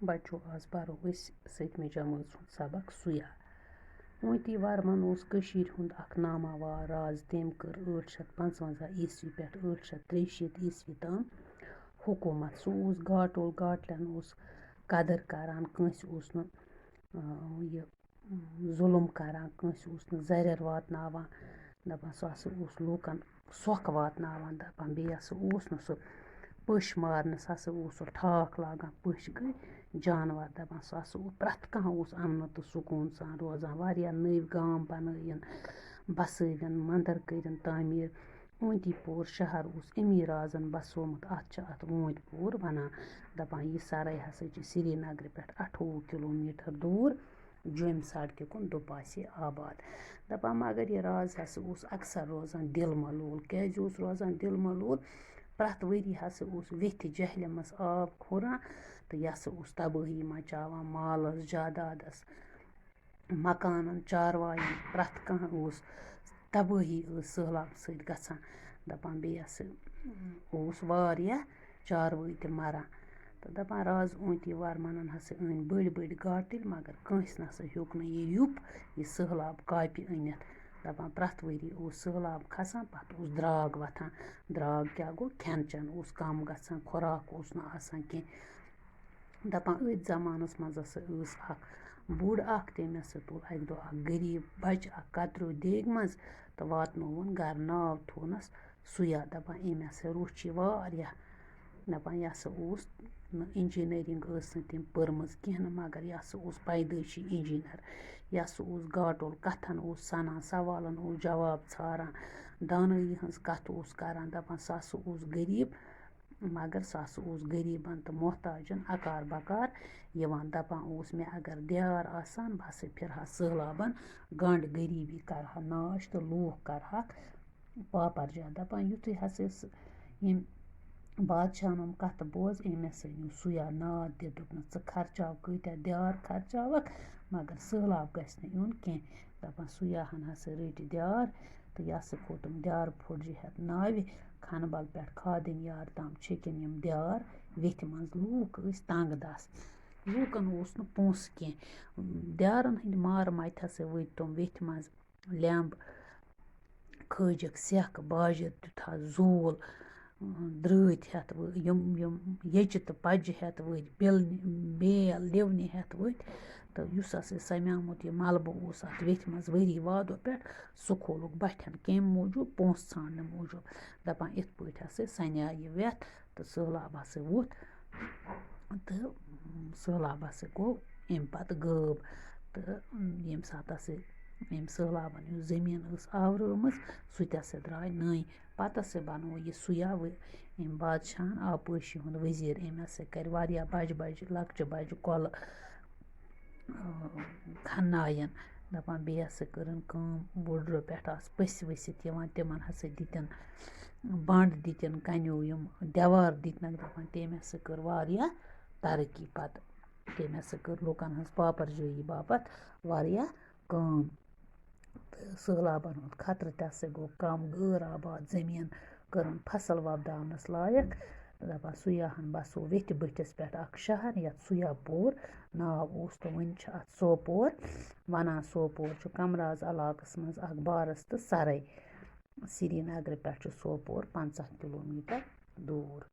बच्चों आज परो अस 7वीं जमात सुन सबक सुया। मोती वर्मन ओस कशीर हुंद अख नामावार राज। तेम कर 855 ईस्वी पेठ 863 ईस्वी ताम हुकूमत। सो ओस गाटोल गाटलन ओस कदर करान, कंस ओस न ये जुल्म करान, कंस ओस न जरर वातनावान, दपान सो हसा ओस लूकन सोख वातनावान, दपान बेयि हसा ओस न सो पश मारनस हसा ओस सो ठाक लागान। पश गई जानवर, दपान सो हसा प्रथ कहाँ ओस अमन तो सुकून सान रोजान। वारिया नई गाम बनैन, बसैवन, मंदिर करिन तामीर। ओंती पोर शहर ओस अमीर राजन बसोमुत, अत वोंत पोर वनान। दपान यह सराय हसा छ श्रीनगर पेठ 28 किलोमीटर दूर जोम सड़क कुन दुपासी आबाद। दपान मगर यह राज हसा ओस अक्सर रोजान दिल मलूल। क्या ओस रोजान दिल मलूल? प्रथ वरी हसा ओस वेथ जहलमस आब हुरान तो यह हसा ओस तबाही मचावान मालस जायदादस, मकानन, चारवायन, प्रथ कहाँ ओस तबाही सैलाब सत गछान। दपान बेयि हसा ओस वारिया चारवाई ते मरान। तो दपान राज ओंती वर्मनन हसा अन बड़ बड़ गाटल, मगर कंस नसा हेक न यह युप यह सैलाब कापि अनित। दपान प्रथ वरी ओस सैलाब खसान, पत ओस द्राग वथान। द्राग क्या गो? खेन चेन ओस कम गछान, खुराक ओस न आसान कह। दपान अथ जमानस मज हसा ٲस अख बुढ़ अख, तेम हसा तुल अक दो अख गरीब बच अख कतरो देग मज तो वातनोवन गर। नाव थोनस सुया। दपान अम हसा रोच यह वारिया। दपान यह हसा ओस इंजीनियरिंग ٲस नह तम पर्मज कह, मगर यह हसा ओस पैदैशी इंजीनियर। यह हसा ओस गाटोल कथन ओस सनान, सवालन ओस जवाब षारान, दानई हंस कथ ओस करान। दपान सह हसा ओस गरीब, मगर सह हसा ओस गरीबन तो मोहताजन अकार बकार यवान। दपान ओस मे अगर दियार आसान बह हसा फिरहा सैलाबन गंड, गरीबी करहा नाश तो लूख करहक पापरजा। दपान युथुई हसा यम बादशाहन कथ बोज, अम हसा न्यू सुया नाद दि, दोपनस ज खर्चाव कत्या दियार खर्चावक, मगर सैलाब गछ न युन कह। दपान सुयाहन हसा रट दियार तो यह हसा खोतुम दियार फुटज हेत नावि, खनबल पेठ खादिन यार ताम छकिन यम दियार वेथ मज। लूक ٲस तंग दस, लूकन ओस न पोंस कह। दियारन हंद मार मत हसा वति तम वेथ मज लेंब, खैजक सेख, बाजर दिथहस जोल, द्रैत हेत यम यचि तो पज्जि हेत वति, बेल लिवनि हेत वति। तो युस हसा समेमुत यह मलबह ओस अत वेथ मज वरी वादो पेठ, सु खोलुक बठन कम मूजूब? पोंस षांडन मूजूब। दपान इत पठ हसा सन्या यह वेथ तो सैलाब हसा वोथ तो सैलाब हसा गो अम पत गैब। तो यम सात हसा अम सैलाबन यु जमीन ٲस आवरٲमٕژ सु ति हसा द्राय नई। पत हसा बनो यह सुया अम बादशाहन आपाशी हुंद वजीर। अम हसा कर वारिया बज बज लकचि बज कोलह खन्नायन। दपान बेयि हसा करन कम, बॉर्डरो पेठ आस पस्य वसित यवान, तिमन हसा दितिन बंड दितिन कन्यो यम दिवार दितनक। दपान तेम हसा कर वारिया तरक्की। पत तेम हसा कर लूकन हंस पापरजोयी बापत वारिया काम। तो सैलाबन हुंद खतर ते हसा गो कम, गैर आबाद जमीन करन फसल वबदावनस लायक। दपान सुयाहन बसो वेथ बठिस पेठ अख शहर यथ सुयापुर नाव ओस, तो वोन छ अथ सोपोर वनान। सोपोर छ कमराज इलाकस मज अख बारस तो सराय। श्रीनगर पेठ छ सोपोर 50 किलोमीटर दूर।